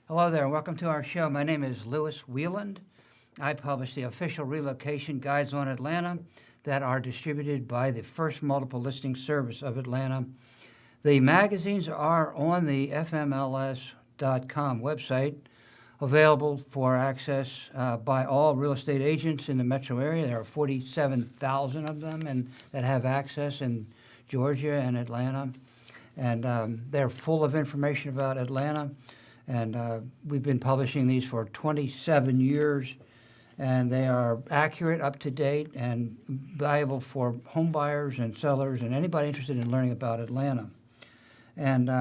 Hello there, and welcome to our show. My name is Lewis Wieland. I publish the official relocation guides on Atlanta that are distributed by the First Multiple Listing Service of Atlanta. The magazines are on the FMLS.com website, available for access by all real estate agents in the metro area. There are 47,000 of them and that have access in Georgia and Atlanta. And they're full of information about Atlanta. And we've been publishing these for 27 years, and they are accurate, up to date, and valuable for home buyers and sellers and anybody interested in learning about Atlanta. And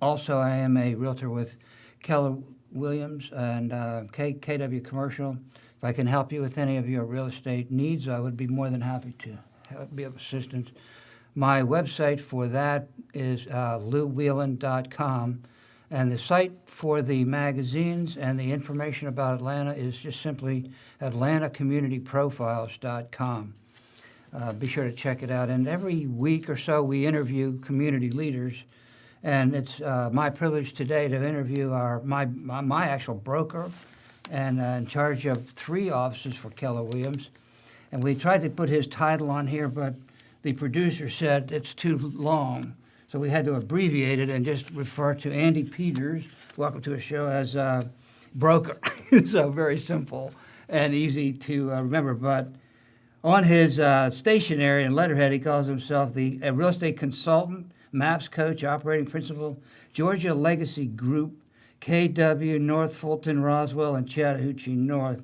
also, I am a realtor with Keller Williams and KW Commercial. If I can help you with any of your real estate needs, I would be more than happy to be of assistance. My website for that is lewwheeland.com. And the site for the magazines and the information about Atlanta is just simply atlantacommunityprofiles.com. Be sure to check it out. And every week or so, we interview community leaders. And it's my privilege today to interview my actual broker and in charge of 3 offices for Keller Williams. And we tried to put his title on here, but the producer said it's too long. So we had to abbreviate it and just refer to Andy Peters, welcome to a show, as broker. So very simple and easy to remember. But on his stationery and letterhead, he calls himself the real estate consultant, maps coach, operating principal, Georgia Legacy Group, KW, North Fulton, Roswell, and Chattahoochee North.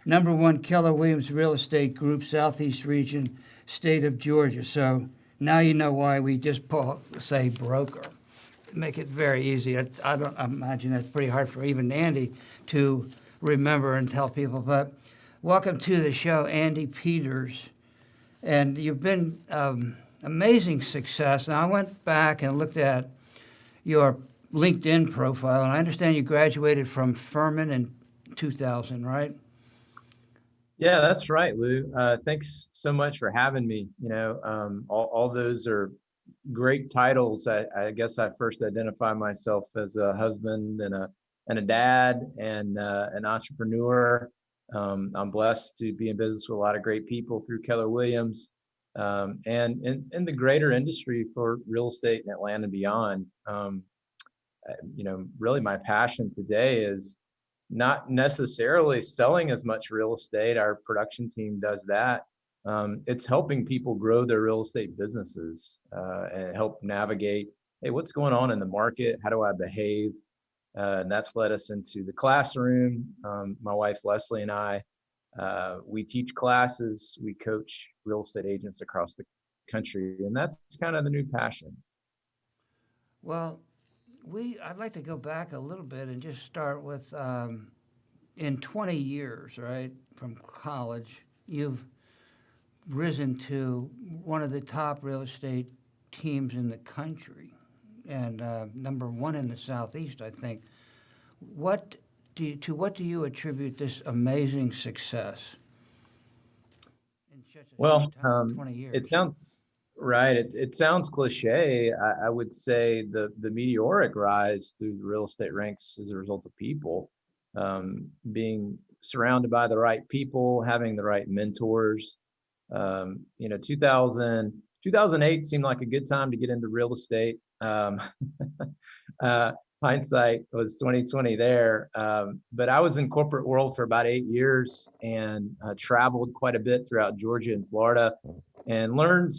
#1 Keller Williams Real Estate Group, Southeast Region, State of Georgia. So now you know why we just say broker. Make it very easy. I imagine that's pretty hard for even Andy to remember and tell people. But welcome to the show, Andy Peters. And you've been amazing success. Now, I went back and looked at your LinkedIn profile, and I understand you graduated from Furman in 2000, right? Yeah, that's right, Lou. Thanks so much for having me. All those are great titles. I guess I first identify myself as a husband and a dad and an entrepreneur. I'm blessed to be in business with a lot of great people through Keller Williams, and in the greater industry for real estate in Atlanta and beyond. Really my passion today is not necessarily selling as much real estate. Our production team does that. It's helping people grow their real estate businesses and help navigate, hey, what's going on in the market? How do I behave? And that's led us into the classroom. My wife, Leslie, and I, we teach classes. We coach real estate agents across the country. And that's kind of the new passion. Well, I'd like to go back a little bit and just start with in 20 years, right, from college, you've risen to one of the top real estate teams in the country and #1 in the Southeast, I think. What do you attribute this amazing success in such a short Well, time, 20 years? it sounds right. It sounds cliche. I would say the meteoric rise through the real estate ranks is a result of people being surrounded by the right people, having the right mentors. 2008 seemed like a good time to get into real estate. Hindsight was 2020 there. But I was in corporate world for about 8 years and traveled quite a bit throughout Georgia and Florida and learned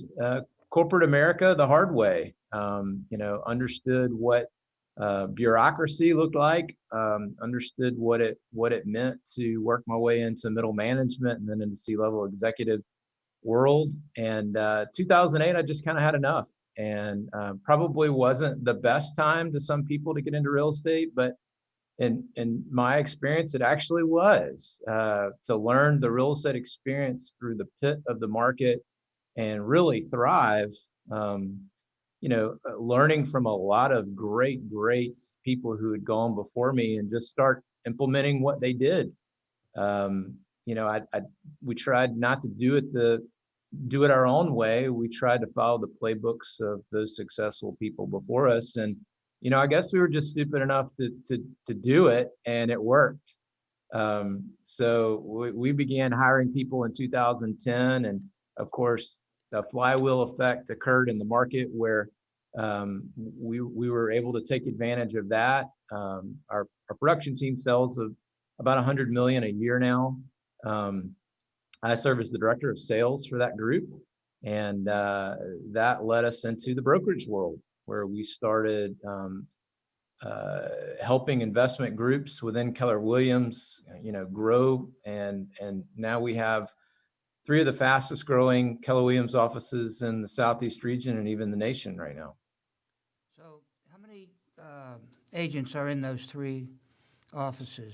corporate America the hard way. Understood what bureaucracy looked like, understood what it meant to work my way into middle management and then into C-level executive world. And 2008, I just kind of had enough, and probably wasn't the best time to some people to get into real estate, but in my experience, it actually was to learn the real estate experience through the pit of the market and really thrive. Learning from a lot of great people who had gone before me and just start implementing what they did. We tried not to do it our own way. We tried to follow the playbooks of those successful people before us. And I guess we were just stupid enough to do it, and it worked. So we began hiring people in 2010, and of course, the flywheel effect occurred in the market where we were able to take advantage of that. Our production team sells about 100 million a year now. I serve as the director of sales for that group, and that led us into the brokerage world, where we started helping investment groups within Keller Williams, grow, and now we have three of the fastest growing Keller Williams offices in the Southeast region and even the nation right now. So, how many agents are in those three offices?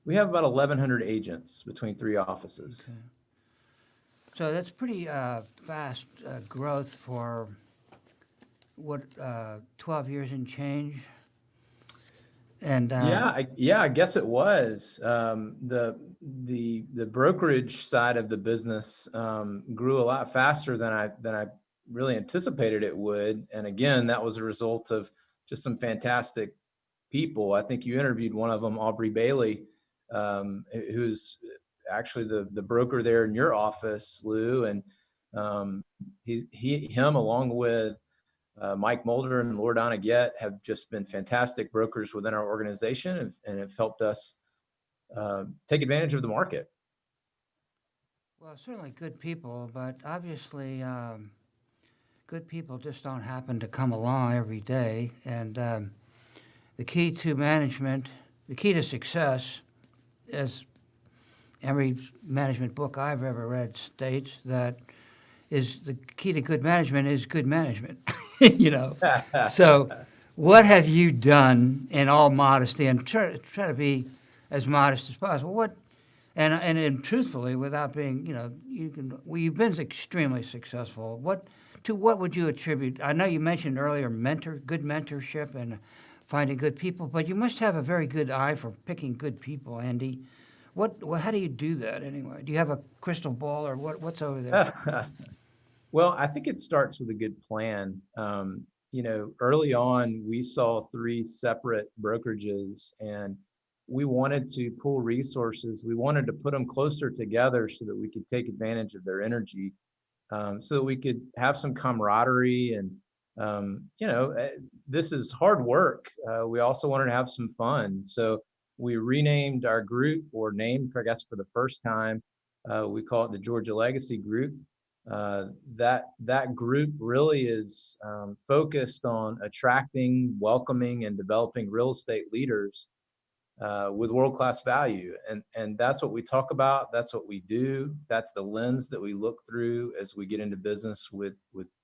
We have about 1,100 agents between three offices. Okay. So that's pretty fast growth for what 12 years and change. And I guess it was. The brokerage side of the business grew a lot faster than I really anticipated it would. And again, that was a result of just some fantastic people. I think you interviewed one of them, Aubrey Bailey, who's actually the broker there in your office, Lou. And him along with Mike Mulder and Loredana Get have just been fantastic brokers within our organization, and have helped us take advantage of the market. well, certainly good people, but obviously good people just don't happen to come along every day. And the key to management, the key to success, as every management book I've ever read states, that is the key to good management is good management. So what have you done, in all modesty, and try to be as modest as possible, and truthfully, without being, you've been extremely successful. What would you attribute? I know you mentioned earlier good mentorship and finding good people, but you must have a very good eye for picking good people, Andy. How do you do that anyway? Do you have a crystal ball, or what's over there? Well, I think it starts with a good plan. Early on, we saw three separate brokerages, and we wanted to pool resources. We wanted to put them closer together so that we could take advantage of their energy, so that we could have some camaraderie. And this is hard work. We also wanted to have some fun, so we renamed our group, or named, I guess, for the first time. We call it the Georgia Legacy Group. That group really is focused on attracting, welcoming, and developing real estate leaders with world-class value, and that's what we talk about. That's what we do. That's the lens that we look through as we get into business with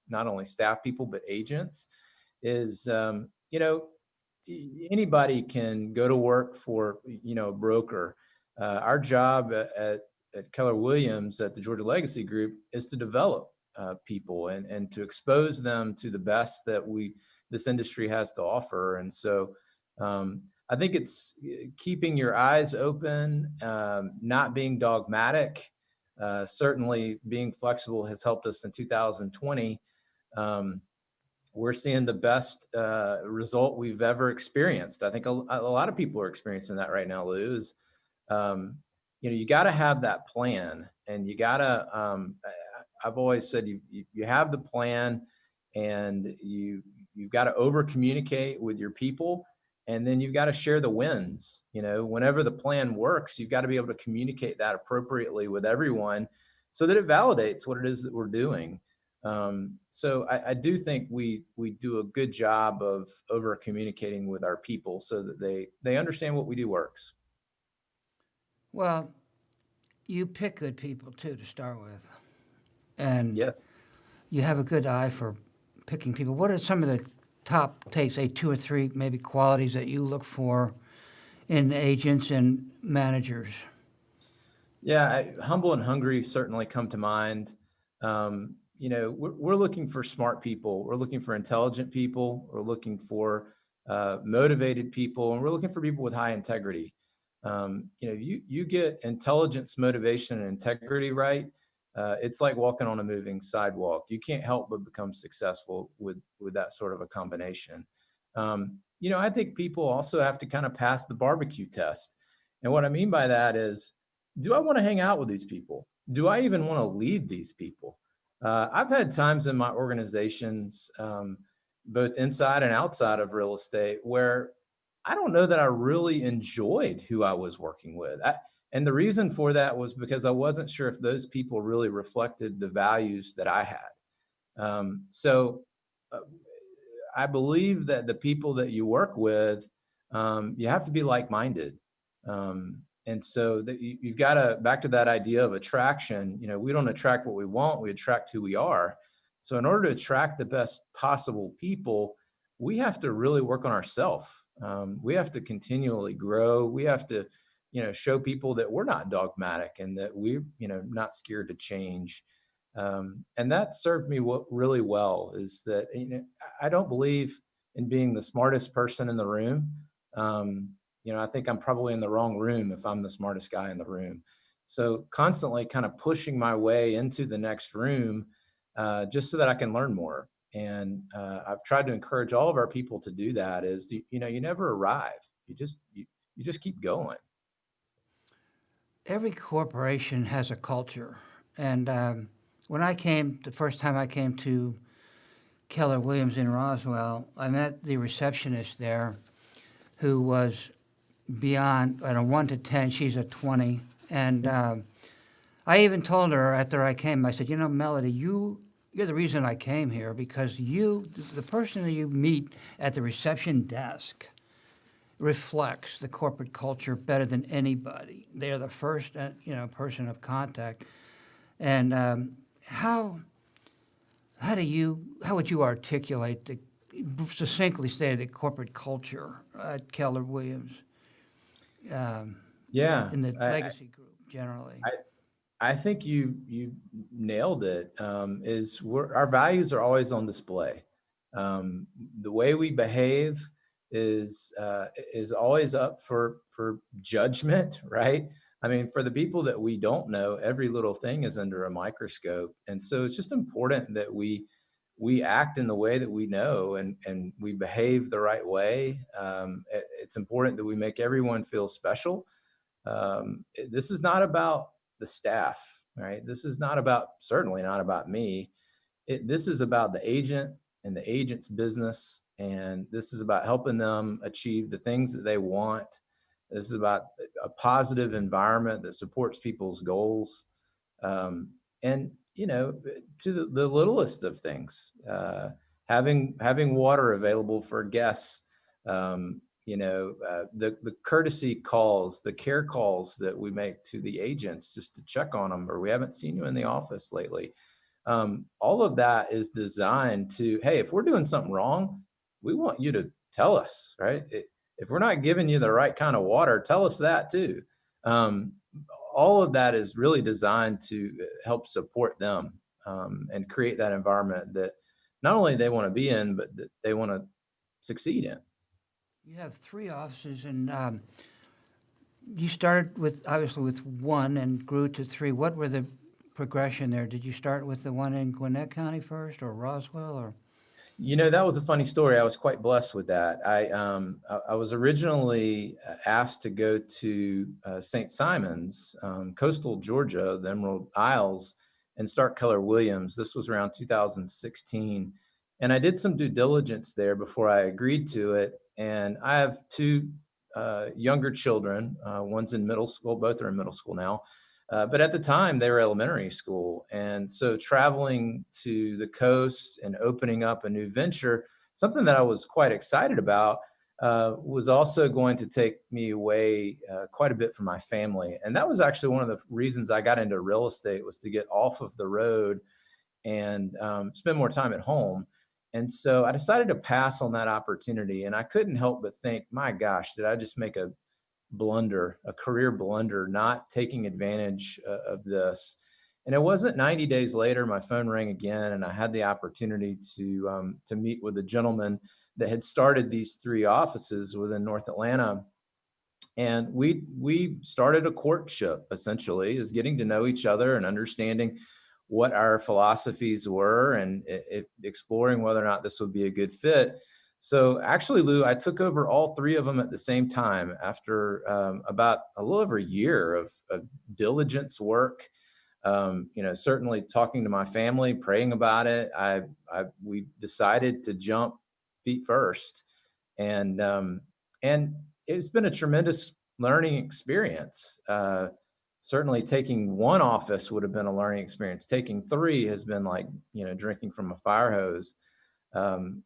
not only staff people but agents. Is anybody can go to work for a broker. Our job at Keller Williams, at the Georgia Legacy Group, is to develop people and to expose them to the best that this industry has to offer. And so I think it's keeping your eyes open, not being dogmatic. Certainly being flexible has helped us in 2020. We're seeing the best result we've ever experienced. I think a lot of people are experiencing that right now, Lou. Is you got to have that plan, and you got to. I've always said you have the plan, and you've got to over communicate with your people, and then you've got to share the wins. Whenever the plan works, you've got to be able to communicate that appropriately with everyone, so that it validates what it is that we're doing. So I do think we do a good job of over communicating with our people, so that they understand what we do works. Well, you pick good people too to start with, and Yes. you have a good eye for picking people. What are some of the top, say, two or three maybe qualities that you look for in agents and managers? Yeah, humble and hungry certainly come to mind. We're looking for smart people. We're looking for intelligent people. We're looking for motivated people, and we're looking for people with high integrity. You get intelligence, motivation, and integrity right. It's like walking on a moving sidewalk. You can't help but become successful with that sort of a combination. I think people also have to kind of pass the barbecue test. And what I mean by that is, do I want to hang out with these people? Do I even want to lead these people? I've had times in my organizations, both inside and outside of real estate, where I don't know that I really enjoyed who I was working with. And the reason for that was because I wasn't sure if those people really reflected the values that I had. So uh, I believe that the people that you work with, you have to be like-minded. And so that you've got to, back to that idea of attraction, we don't attract what we want, we attract who we are. So in order to attract the best possible people, we have to really work on ourselves. We have to continually grow. We have to, show people that we're not dogmatic and that we, not scared to change. And that served me really well. Is that I don't believe in being the smartest person in the room. I think I'm probably in the wrong room if I'm the smartest guy in the room. So constantly kind of pushing my way into the next room, just so that I can learn more. And I've tried to encourage all of our people to do that. Is you never arrive. You just keep going. Every corporation has a culture. And when the first time I came to Keller Williams in Roswell, I met the receptionist there who was beyond, at a 1 to 10, she's a 20. And I even told her after I came, I said, Melody, you're the reason I came here, because the person that you meet at the reception desk reflects the corporate culture better than anybody. They're the first, person of contact. And how would you articulate succinctly state the corporate culture at Keller Williams Yeah, in the legacy group generally? I think you nailed it. Our values are always on display. The way we behave is always up for judgment, right? I mean, for the people that we don't know, every little thing is under a microscope, and so it's just important that we act in the way that we know, and we behave the right way. It's important that we make everyone feel special. This is not about the staff, right? This is certainly not about me. This is about the agent and the agent's business. And this is about helping them achieve the things that they want. This is about a positive environment that supports people's goals. And, to the littlest of things, having water available for guests, the courtesy calls, the care calls that we make to the agents just to check on them, or we haven't seen you in the office lately. All of that is designed to, hey, if we're doing something wrong, we want you to tell us, right? If we're not giving you the right kind of water, tell us that too. Um, all of that is really designed to help support them, and create that environment that not only they want to be in, but that they want to succeed in. You have 3 offices, and you started obviously with 1 and grew to 3. What were the progression there? Did you start with the one in Gwinnett County first, or Roswell, or? That was a funny story. I was quite blessed with that. I was originally asked to go to St. Simon's, coastal Georgia, the Emerald Isles, and start Keller Williams. This was around 2016. And I did some due diligence there before I agreed to it. And I have 2 younger children. One's in middle school. Both are in middle school now. But at the time, they were elementary school. And so traveling to the coast and opening up a new venture, something that I was quite excited about, was also going to take me away quite a bit from my family. And that was actually one of the reasons I got into real estate, was to get off of the road and spend more time at home. And so I decided to pass on that opportunity. And I couldn't help but think, my gosh, did I just make a career blunder, not taking advantage of this? And it wasn't 90 days later, my phone rang again, and I had the opportunity to meet with a gentleman that had started these 3 offices within North Atlanta. And we started a courtship, essentially, is getting to know each other and understanding what our philosophies were, and exploring whether or not this would be a good fit. So actually, Lou, I took over all three of them at the same time after about a little over a year of diligence work. Certainly talking to my family, praying about it. We decided to jump feet first, and it's been a tremendous learning experience. Certainly, taking one office would have been a learning experience. Taking three has been like drinking from a fire hose. Um,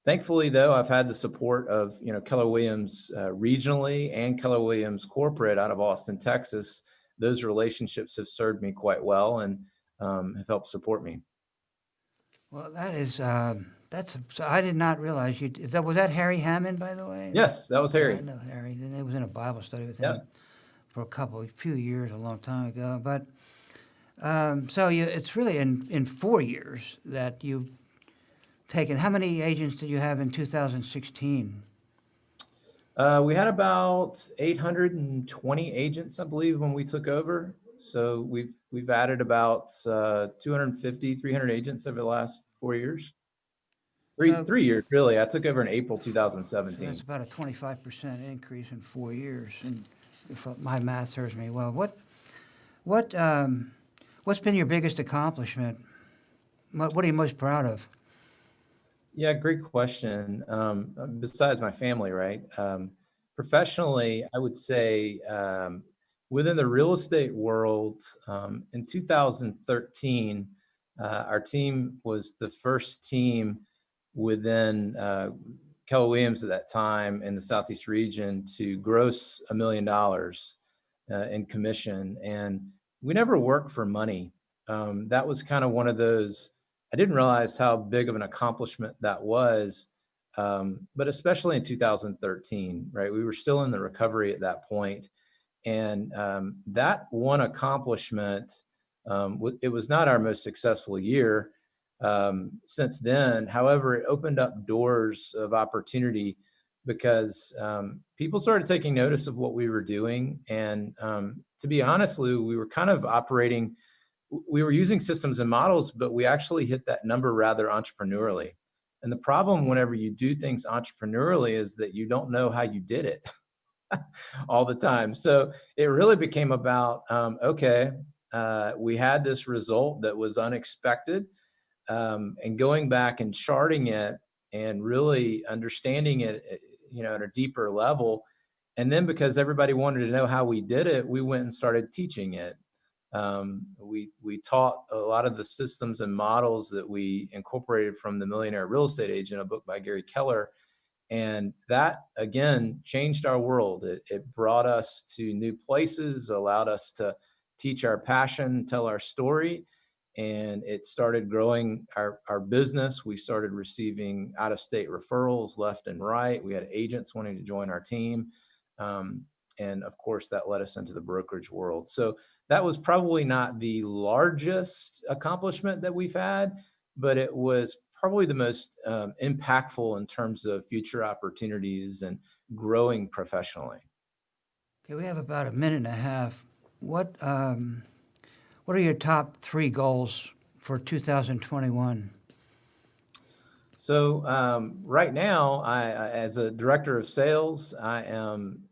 Thankfully, though, I've had the support of Keller Williams regionally and Keller Williams corporate out of Austin, Texas. Those relationships have served me quite well and have helped support me. Well, so I did not realize was that Harry Hammond, by the way? Yes, that was Yeah, I Harry. know Harry. And I was in a Bible study with Yeah. him for a few years, a long time ago. But it's really in 4 years that you've taken. How many agents did you have in 2016? We had about 820 agents, I believe, when we took over. So we've added about 250, 300 agents over the last 4 years. So, 3 years, really. I took over in April so that's 2017. about a 25% increase in 4 years, and if my math serves me well. What's been your biggest accomplishment? What are you most proud of? Yeah, great question. Besides my family, right? Professionally, I would say within the real estate world, in 2013, our team was the first team within Keller Williams at that time in the Southeast region to gross $1 million in commission. And we never worked for money. That was kind of one of those, I didn't realize how big of an accomplishment that was. But especially in 2013, right? We were still in the recovery at that point. And that one accomplishment, it was not our most successful year since then. However, it opened up doors of opportunity because people started taking notice of what we were doing. And to be honest, Lou, we were kind of operating, we were using systems and models, but we actually hit that number rather entrepreneurially. And the problem whenever you do things entrepreneurially is that you don't know how you did it all the time. So it really became about, okay, we had this result that was unexpected, and going back and charting it and really understanding it, at a deeper level. And then because everybody wanted to know how we did it, we went and started teaching it. We taught a lot of the systems and models that we incorporated from The Millionaire Real Estate Agent, a book by Gary Keller. And that, again, changed our world. It brought us to new places, allowed us to teach our passion, tell our story, and it started growing our business. We started receiving out-of-state referrals left and right. We had agents wanting to join our team. And of course, that led us into the brokerage world. So that was probably not the largest accomplishment that we've had, but it was probably the most impactful in terms of future opportunities and growing professionally. Okay, we have about a minute and a half. What are your top three goals for 2021? So right now, as a director of sales, I am.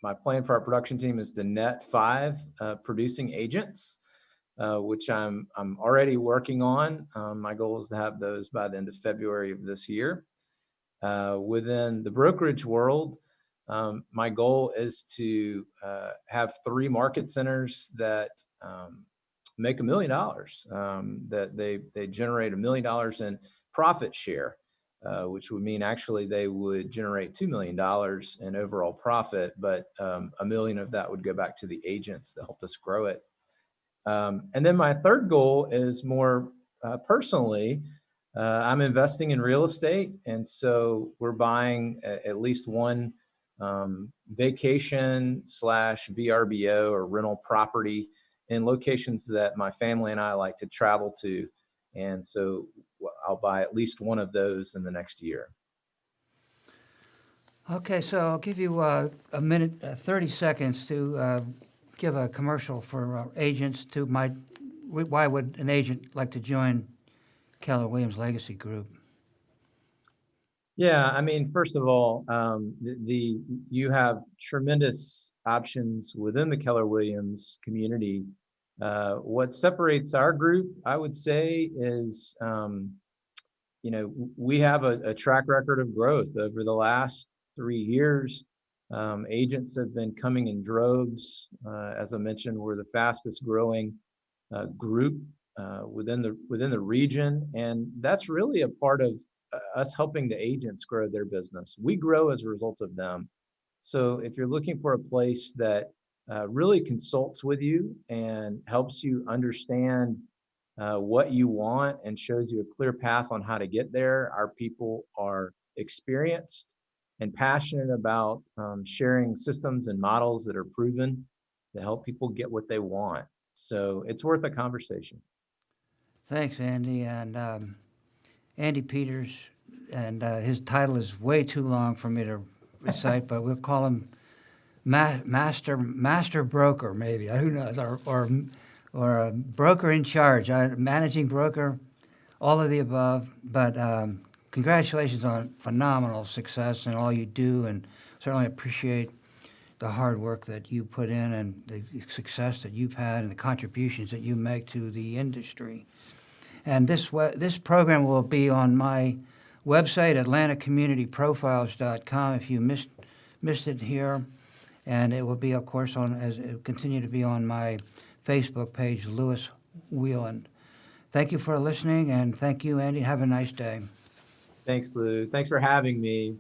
My plan for our production team is to net 5 producing agents, which I'm already working on. My goal is to have those by the end of February of this year. Within the brokerage world, my goal is to have 3 market centers that make $1 million, that they generate $1 million in profit share, which would mean actually they would generate $2 million in overall profit, but $1 million of that would go back to the agents that helped us grow it. And then my third goal is more personally, I'm investing in real estate. And so we're buying at least one vacation / VRBO or rental property in locations that my family and I like to travel to. And so I'll buy at least one of those in the next year. Okay, so I'll give you a minute, 30 seconds to give a commercial for agents why would an agent like to join Keller Williams Legacy Group? Yeah, I mean, first of all, you have tremendous options within the Keller Williams community. What separates our group, I would say, is we have a track record of growth over the last 3 years. Agents have been coming in droves. As I mentioned, we're the fastest growing group within the region, and that's really a part of us helping the agents grow their business. We grow as a result of them. So if you're looking for a place that really consults with you and helps you understand what you want and shows you a clear path on how to get there, our people are experienced and passionate about sharing systems and models that are proven to help people get what they want. So it's worth a conversation. Thanks, Andy. And Andy Peters, and his title is way too long for me to recite, but we'll call him master broker, maybe. Who knows? Or a broker in charge, managing broker, all of the above. But congratulations on phenomenal success and all you do, and certainly appreciate the hard work that you put in and the success that you've had and the contributions that you make to the industry. And this program will be on my website, atlantacommunityprofiles.com, if you missed it here. And it will be, of course, it will continue to be on my Facebook page, Lewis Wieland. Thank you for listening, and thank you, Andy. Have a nice day. Thanks, Lou. Thanks for having me.